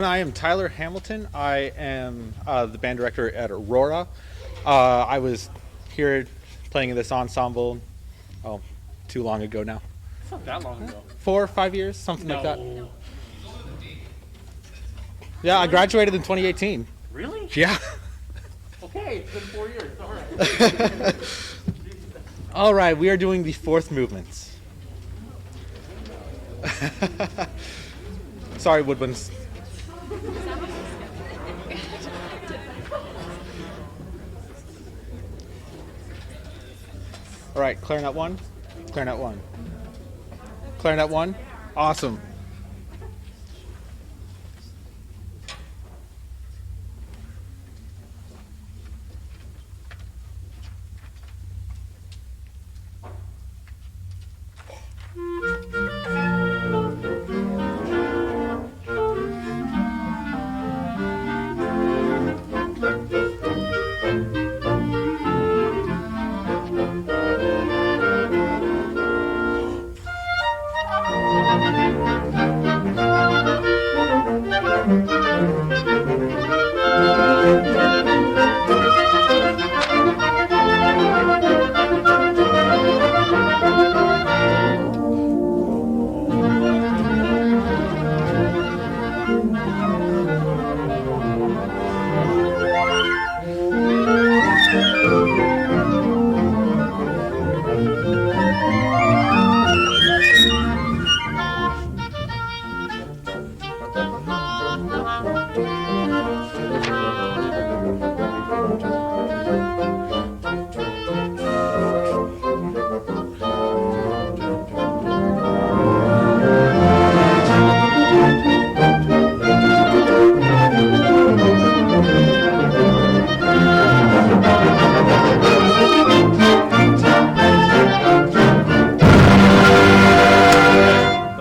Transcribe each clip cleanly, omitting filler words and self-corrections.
I am Tyler Hamilton. I am the band director at Aurora. I was here playing in this ensemble, too long ago now. It's not that long ago. 4 or 5 years, something like that. No. Yeah, I graduated in 2018. Really? Yeah. Okay, it's been 4 years. All right. All right, we are doing the fourth movement. Sorry, woodwinds. All right, clarinet 1, clarinet 1. Clarinet 1, awesome.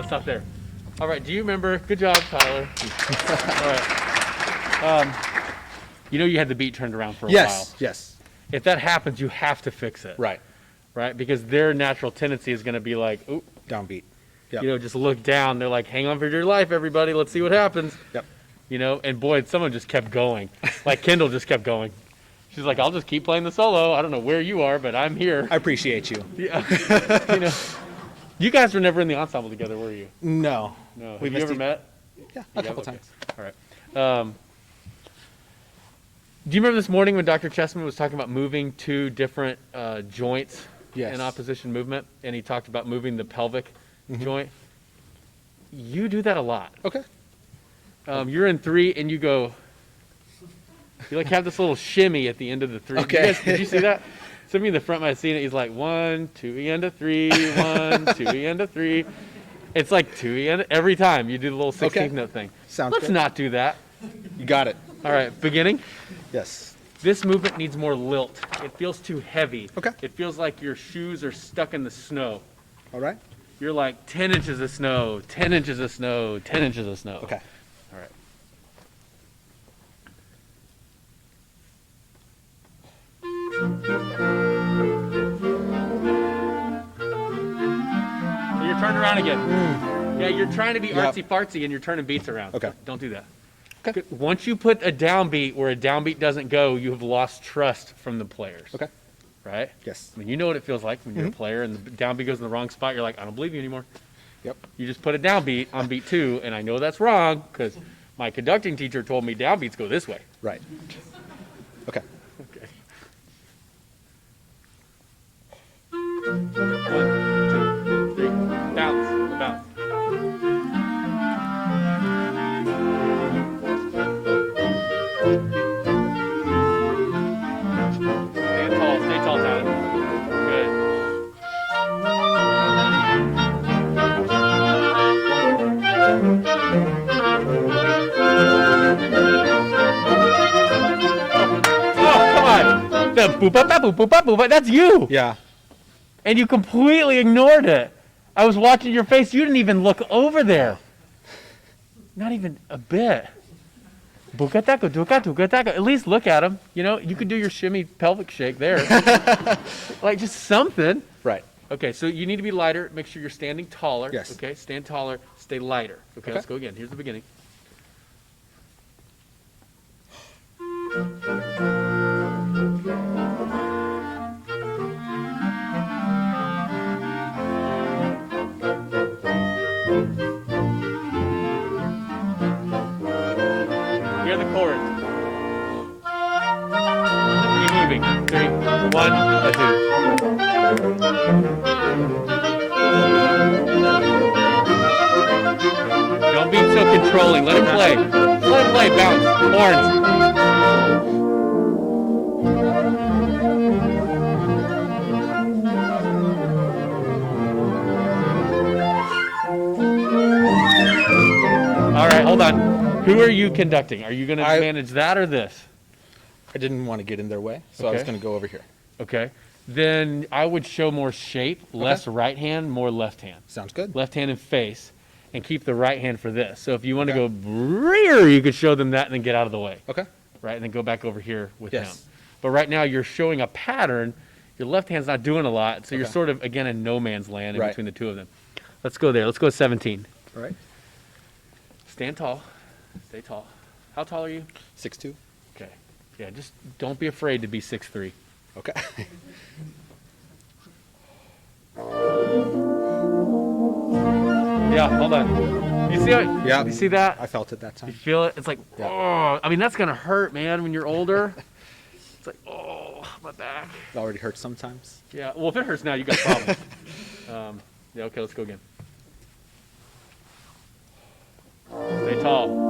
Stop there. All right, do you remember? Good job, Tyler. All right. You had the beat turned around for a while. Yes. If that happens, you have to fix it. Right. Right? Because their natural tendency is going to be like, ooh, Downbeat. Yep. just look down. They're like, hang on for your life, everybody. Let's see what happens. Yep. And boy, someone just kept going. Like Kendall just kept going. She's like, I'll just keep playing the solo. I don't know where you are, but I'm here. I appreciate you. Yeah. You guys were never in the ensemble together, were you? No. No. We Have you ever met? Yeah, a couple Okay. times. All right. Do you remember this morning when Dr. Chessman was talking about moving two different joints Yes. in opposition movement, and he talked about moving the pelvic joint? You do that a lot. Okay. You're in 3, and you go. You like have this little shimmy at the end of the 3. Okay. Did you see that? Somebody in the front might have seen it. He's like 1, 2, E end of 3, 1, 2, E end of 3. It's like 2 E end every time you do the little 16th note thing. Sounds Let's good. not do that. You got it. All right, beginning. Yes. This movement needs more lilt. It feels too heavy. Okay. It feels like your shoes are stuck in the snow. All right. You're like 10 inches of snow, 10 inches of snow, 10 inches of snow. Okay. All right. So you're turning around again. Yeah, you're trying to be Yep. artsy-fartsy and you're turning beats around. Okay. Don't do that. Okay. Once you put a downbeat where a downbeat doesn't go, you have lost trust from the players. Okay. Right? Yes. I mean, you know what it feels like when you're a player and the downbeat goes in the wrong spot. You're like, I don't believe you anymore. Yep. You just put a downbeat on beat 2, and I know that's wrong because my conducting teacher told me downbeats go this way. Right. Okay. Okay. 1, 2, 3, bounce, bounce. Stay tall, Tyler. Good. Oh, come on. The boop-a-ba-boop-a-ba-boop-a, that's you. Yeah. And you completely ignored it. I was watching your face. You didn't even look over there. Not even a bit. Bukatako, dukatako. At least look at him. You know, you could do your shimmy pelvic shake there. Like just something. Right. Okay, so you need to be lighter. Make sure you're standing taller. Yes. Okay, stand taller. Stay lighter. Okay, Okay. let's go again. Here's the beginning. hear the chords. Keep moving. 3, 1, 2. Don't be so controlling. Let it play. Let it play. Bounce. Horns. All right, hold on. Who are you conducting? Are you going to manage that or this? I didn't want to get in their way, so I was going to go over here. Okay. Then I would show more shape, less right hand, more left hand. Sounds good. Left hand and face, and keep the right hand for this. So if you want to go rear, you could show them that and then get out of the way. Okay. Right, and then go back over here with Yes. him. But right now you're showing a pattern. Your left hand's not doing a lot, so you're sort of, again, in no man's land in between the two of them. Let's go there. Let's go 17. All right. Stand tall. Stay tall. How tall are you? 6'2". Okay. Yeah, just don't be afraid to be 6'3". Okay. Yeah, hold on. You see it? Yeah. You see that? I felt it that You time. feel it? It's like, Yeah. oh, I mean, that's going to hurt, man, when you're older. It's like, oh, my back. It already hurts sometimes. Yeah, well, if it hurts now, you got a problem. Yeah, okay, let's go again. Stay tall.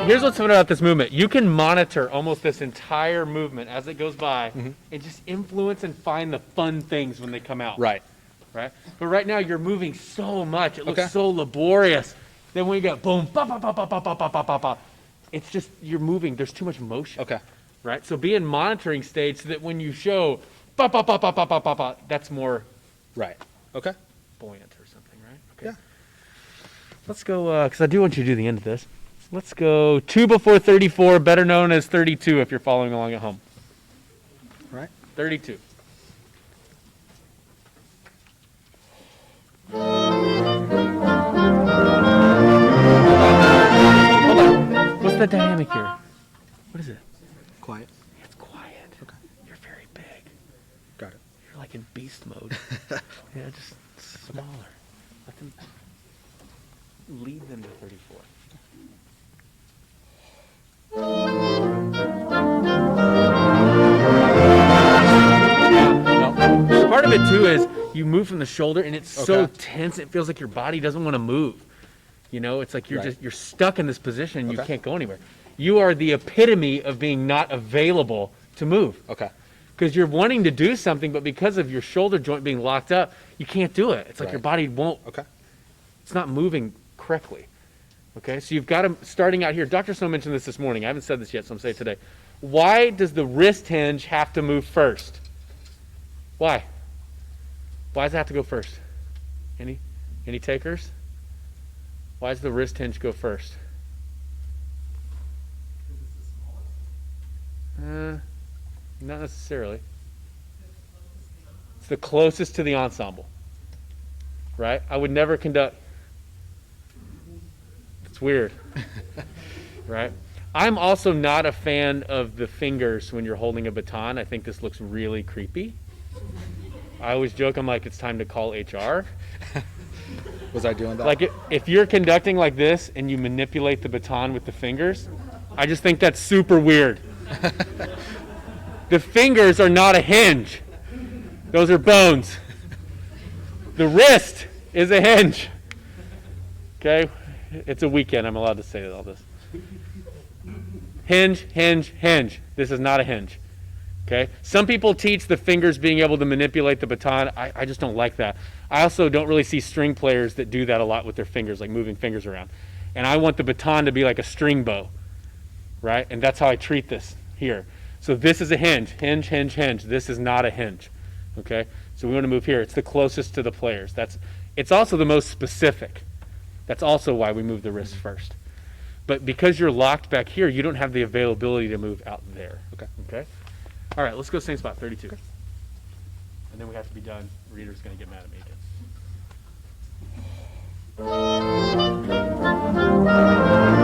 Here's what's fun about this movement. You can monitor almost this entire movement as it goes by and just influence and find the fun things when they come out. Right. Right? But right now you're moving so much. It looks so laborious. Then when you get boom, ba, ba, ba, ba, ba, ba, ba, ba, ba, ba, it's just you're moving. There's too much motion. Okay. Right? So be in monitoring stage so that when you show ba, ba, ba, ba, ba, ba, ba, ba, that's more Right. Okay. buoyant or something, right? Okay. Yeah. Let's go, because I do want you to do the end of this. Let's go 2 before 34, better known as 32 if you're following along at home. Right. 32. Hold on. What's the dynamic here? What is it? Quiet. It's quiet. Okay. You're very big. Got it. You're like in beast mode. Yeah, just smaller. Let them lead them to 34. No. Part of it too is you move from the shoulder and it's so tense it feels like your body doesn't want to move. You know, it's like you're stuck in this position and you can't go anywhere. You are the epitome of being not available to move. Okay. Because you're wanting to do something, but because of your shoulder joint being locked up, you can't do it. It's like your body won't. Okay. It's not moving correctly. Okay, so you've got to, starting out here, Dr. Snow mentioned this morning. I haven't said this yet, so I'm saying it today. Why does the wrist hinge have to move first? Why? Why does it have to go first? Any takers? Why does the wrist hinge go first? Not necessarily. It's the closest to the ensemble. Right? I would never conduct. It's weird. Right? I'm also not a fan of the fingers when you're holding a baton. I think this looks really creepy. I always joke, I'm like, it's time to call HR. Was I doing that? Like, if you're conducting like this and you manipulate the baton with the fingers, I just think that's super weird. The fingers are not a hinge. Those are bones. The wrist is a hinge. Okay? It's a weekend. I'm allowed to say all this. Hinge, hinge, hinge. This is not a hinge. Okay? Some people teach the fingers being able to manipulate the baton. I just don't like that. I also don't really see string players that do that a lot with their fingers, like moving fingers around. And I want the baton to be like a string bow. Right? And that's how I treat this here. So this is a hinge, hinge, hinge, hinge. This is not a hinge, okay? So we want to move here. It's the closest to the players. It's also the most specific. That's also why we move the wrist first. But because you're locked back here, you don't have the availability to move out there. Okay. Okay? All right, let's go same spot, 32. Okay. And then we have to be done. Reader's going to get mad at me again.